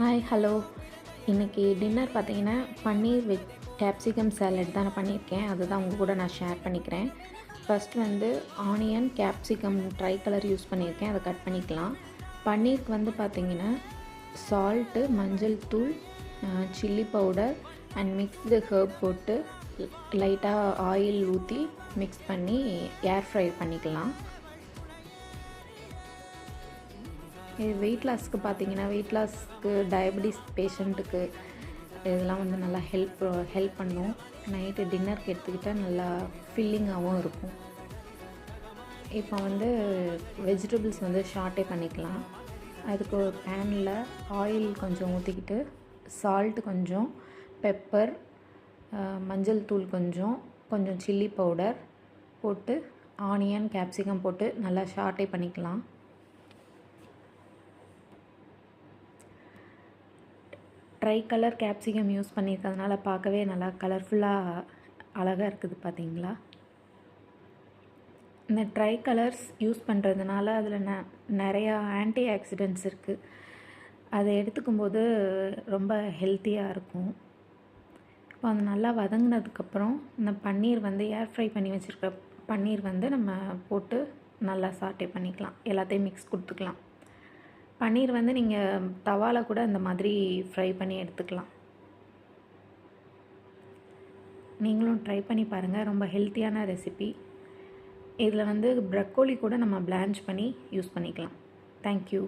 Hi hello. இன்றைக்கி dinner பார்த்தீங்கன்னா பன்னீர் with capsicum salad தான் நான் பண்ணியிருக்கேன். அதுதான் உங்கள் கூட நான் ஷேர் பண்ணிக்கிறேன். ஃபஸ்ட் வந்து onion capsicum try colour use பண்ணியிருக்கேன், அதை கட் பண்ணிக்கலாம். பன்னீருக்கு வந்து பார்த்திங்கன்னா சால்ட்டு, மஞ்சள் தூள், chilli powder and mixed Harb போட்டு லைட்டாக ஆயில் ஊற்றி மிக்ஸ் பண்ணி ஏர் ஃப்ரை பண்ணிக்கலாம். இது வெயிட் லாஸ்க்கு பார்த்தீங்கன்னா வெயிட் லாஸ்க்கு டயபெட்டிஸ் பேஷண்ட்டுக்கு இதெல்லாம் வந்து நல்லா ஹெல்ப் பண்ணும். நைட்டு டின்னருக்கு எடுத்துக்கிட்டால் நல்லா ஃபில்லிங்காகவும் இருக்கும். இப்போ வந்து வெஜிடபிள்ஸ் வந்து ஷார்ட்டே பண்ணிக்கலாம். அதுக்கு ஒரு பேனில் ஆயில் கொஞ்சம் ஊற்றிக்கிட்டு சால்ட்டு கொஞ்சம், பெப்பர், மஞ்சள் தூள் கொஞ்சம், கொஞ்சம் சில்லி பவுடர் போட்டு ஆனியன் கேப்சிகம் போட்டு நல்லா ஷார்ட்டே பண்ணிக்கலாம். ட்ரை கலர் கேப்சிகம் யூஸ் பண்ணியிருக்கிறதுனால பார்க்கவே நல்லா கலர்ஃபுல்லாக அழகாக இருக்குது பார்த்தீங்களா. இந்த ட்ரை கலர்ஸ் யூஸ் பண்ணுறதுனால அதில் நிறையா ஆன்டி ஆக்சிடென்ட்ஸ் இருக்குது. அதை எடுத்துக்கும்போது ரொம்ப ஹெல்த்தியாக இருக்கும். இப்போ அது நல்லா வதங்கினதுக்கப்புறம் இந்த பன்னீர் வந்து ஏர் ஃப்ரை பண்ணி வச்சுருக்க பன்னீர் வந்து நம்ம போட்டு நல்லா சாட்டே பண்ணிக்கலாம். எல்லாத்தையும் மிக்ஸ் கொடுத்துக்கலாம். பன்னீர் வந்து நீங்கள் தவாவில் கூட இந்த மாதிரி ஃப்ரை பண்ணி எடுத்துக்கலாம். நீங்களும் ட்ரை பண்ணி பாருங்கள். ரொம்ப ஹெல்த்தியான ரெசிபி. இதில் வந்து ப்ரக்கோலி கூட நம்ம பிளான்ச் பண்ணி யூஸ் பண்ணிக்கலாம். தேங்க்யூ.